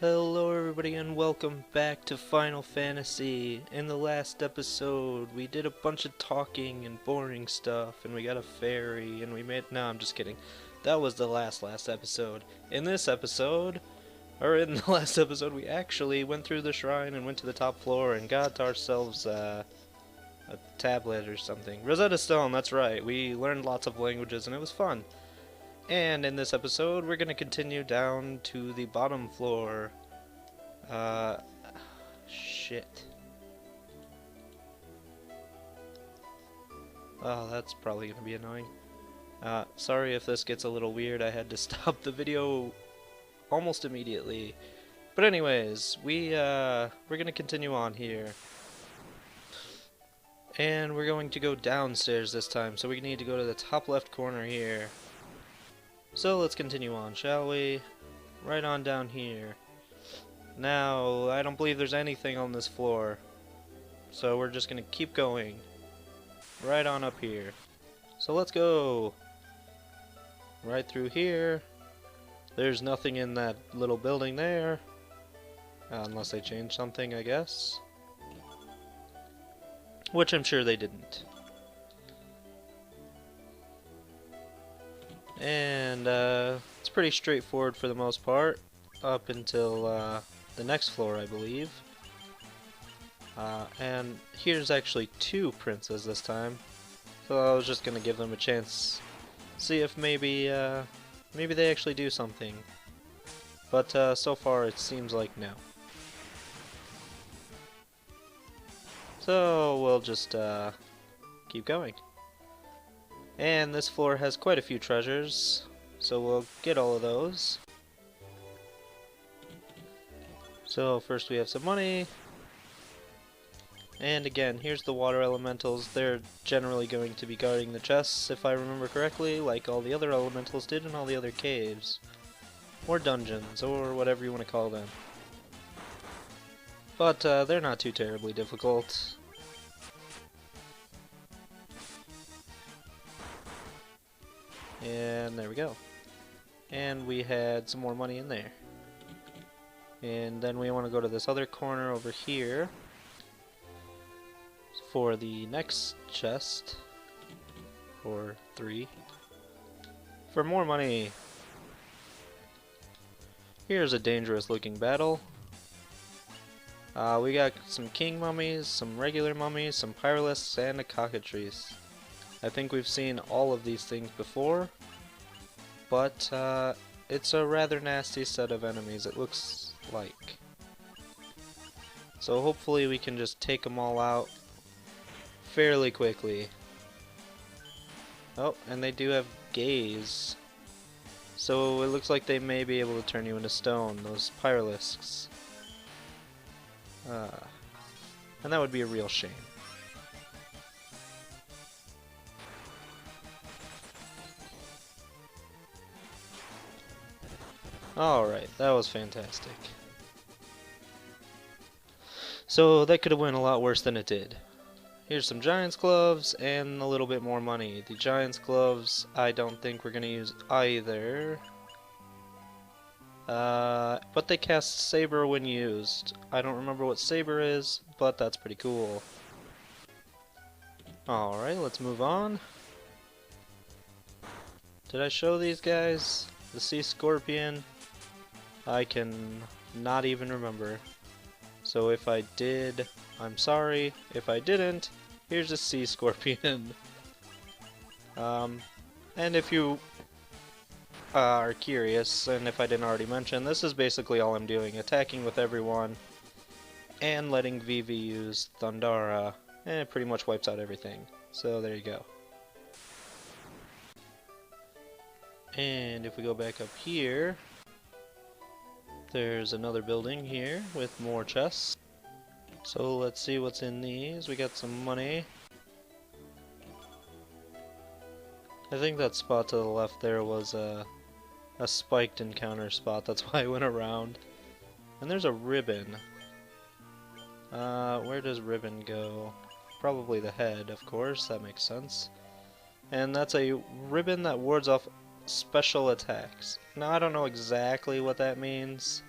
Hello everybody and welcome back to Final Fantasy. In the last episode, we did a bunch of talking and boring stuff, and we got a fairy, and we made... No, I'm just kidding. That was the last episode. In this episode, or in the last episode, we actually went through the shrine and went to the top floor and got ourselves a tablet or something. Rosetta Stone, that's right. We learned lots of languages and it was fun. And in this episode, we're going to continue down to the bottom floor. Uh, shit. Oh, that's probably going to be annoying. Sorry if this gets a little weird. I had to stop the video almost immediately. But anyways, we're going to continue on here. And we're going to go downstairs this time, so we need to go to the top left corner here. So let's continue on, shall we? Right on down here. Now, I don't believe there's anything on this floor. So we're just gonna keep going. Right on up here. So let's go! Right through here. There's nothing in that little building there. Unless they changed something, I guess. Which I'm sure they didn't. And it's pretty straightforward for the most part, up until the next floor, I believe. And here's actually two princes this time, so I was just gonna give them a chance, see if maybe they actually do something. But so far it seems like no. So we'll just keep going. And this floor has quite a few treasures, so we'll get all of those. So first we have some money. And again, here's the water elementals. They're generally going to be guarding the chests, if I remember correctly, like all the other elementals did in all the other caves. Or dungeons, or whatever you want to call them. But they're not too terribly difficult. And there we go. And we had some more money in there. And then we want to go to this other corner over here for the next chest. Or 3. For more money. Here's a dangerous looking battle. We got some king mummies, some regular mummies, some pyralisks, and a cockatrice. I think we've seen all of these things before, but it's a rather nasty set of enemies, it looks like. So hopefully we can just take them all out fairly quickly. Oh, and they do have gaze. So it looks like they may be able to turn you into stone, those pyralisks. And that would be a real shame. Alright, that was fantastic. So that could have went a lot worse than it did. Here's some Giant's Gloves and a little bit more money. The Giant's Gloves I don't think we're going to use either. But they cast Saber when used. I don't remember what Saber is, but that's pretty cool. Alright, let's move on. Did I show these guys? The Sea Scorpion? I can not even remember. So if I did, I'm sorry. If I didn't, here's a Sea Scorpion. And if you are curious, and if I didn't already mention, this is basically all I'm doing. Attacking with everyone, and letting Vivi use Thundara, and it pretty much wipes out everything. So there you go. And if we go back up here, there's another building here with more chests. So let's see what's in these. We got some money. I think that spot to the left there was a spiked encounter spot. That's why I went around. And there's a ribbon. Where does ribbon go? Probably the head, of course. That makes sense. And that's a ribbon that wards off special attacks. Now, I don't know exactly what that means,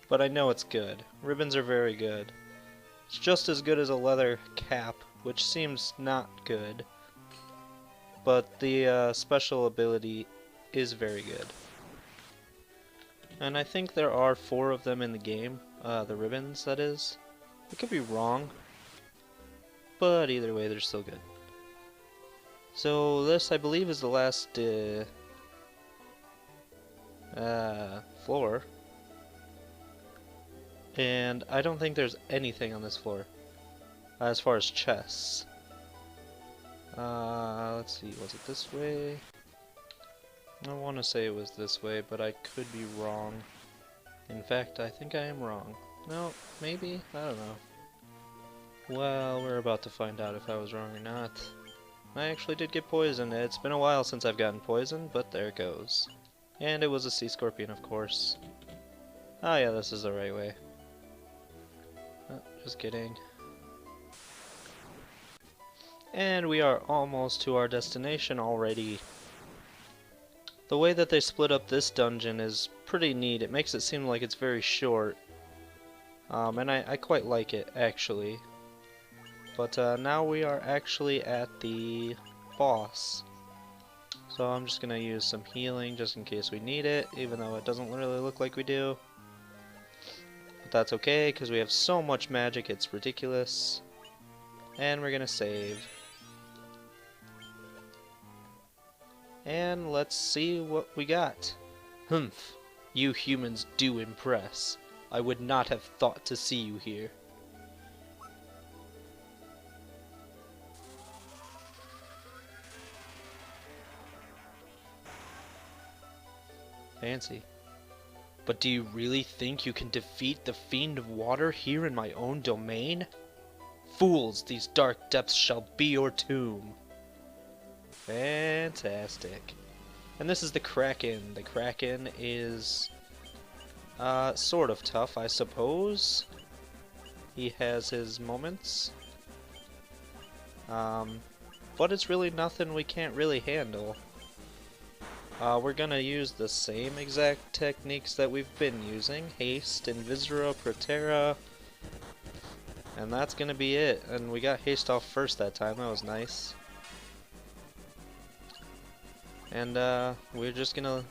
but I know it's good. Ribbons are very good. It's just as good as a leather cap, which seems not good. But the special ability is very good. And I think there are 4 of them in the game, the ribbons, that is. I could be wrong, but either way, they're still good. So this, I believe, is the last floor. And I don't think there's anything on this floor, as far as chests. Let's see, was it this way? I want to say it was this way, but I could be wrong. In fact, I think I am wrong. No, maybe? I don't know. Well, we're about to find out if I was wrong or not. I actually did get poisoned. It's been a while since I've gotten poisoned, but there it goes. And it was a sea scorpion, of course. Ah, yeah, this is the right way. Oh, just kidding. And we are almost to our destination already. The way that they split up this dungeon is pretty neat. It makes it seem like it's very short. And I quite like it, actually. But now we are actually at the boss. So I'm just going to use some healing just in case we need it, even though it doesn't really look like we do. But that's okay, because we have so much magic, it's ridiculous. And we're going to save. And let's see what we got. Humph, you humans do impress. I would not have thought to see you here. Fancy. But do you really think you can defeat the Fiend of Water here in my own domain? Fools, these dark depths shall be your tomb. Fantastic. And this is the Kraken. The Kraken is sort of tough, I suppose. He has his moments. But it's really nothing we can't really handle. We're gonna use the same exact techniques that we've been using. Haste, Invisera, Protera. And that's gonna be it. And we got haste off first that time, that was nice. And we're just gonna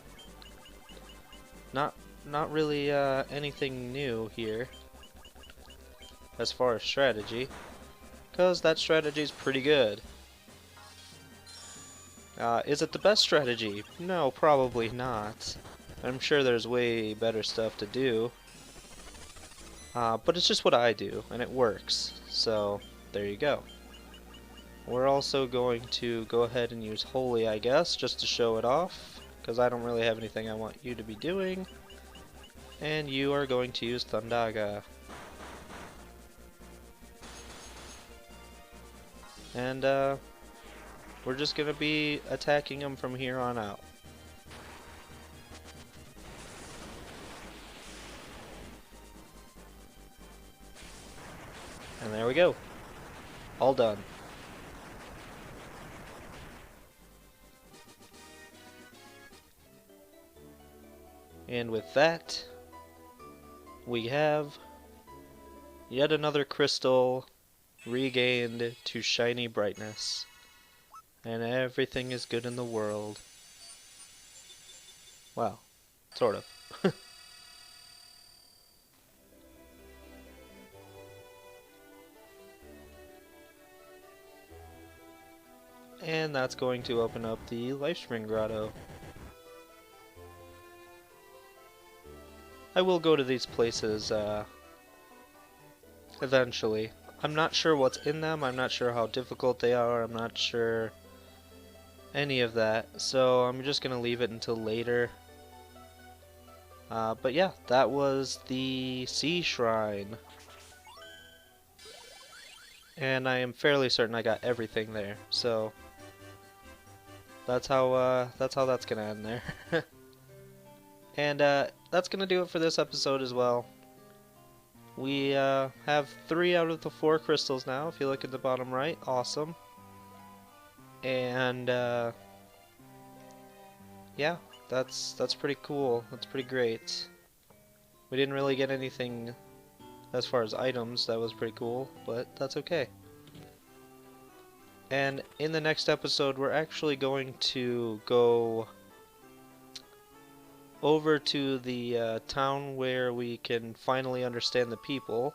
not really anything new here as far as strategy, because that strategy is pretty good. Is it the best strategy? No, probably not. I'm sure there's way better stuff to do. But it's just what I do, and it works. So, there you go. We're also going to go ahead and use Holy, I guess, just to show it off, because I don't really have anything I want you to be doing. And you are going to use Thundaga. And, we're just going to be attacking them from here on out. And there we go. All done. And with that, we have yet another crystal regained to shiny brightness. And everything is good in the world. Well, sort of. And that's going to open up the Lifespring Grotto. I will go to these places eventually. I'm not sure what's in them, I'm not sure how difficult they are, I'm not sure any of that, so I'm just gonna leave it until later. But yeah, that was the Sea Shrine. And I am fairly certain I got everything there, so that's how that's gonna end there. And that's gonna do it for this episode as well. We have 3 out of the 4 crystals now, if you look at the bottom right. Awesome. And yeah, that's pretty cool. That's pretty great. We didn't really get anything as far as items. That was pretty cool, but that's okay. And in the next episode, we're actually going to go over to the town where we can finally understand the people,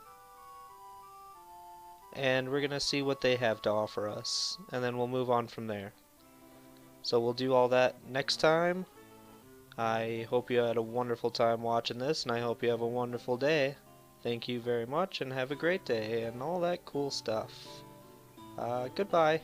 and we're gonna see what they have to offer us, and then we'll move on from there. So we'll do all that next time. I hope you had a wonderful time watching this, and I hope you have a wonderful day. Thank you very much, and have a great day, and all that cool stuff. Goodbye.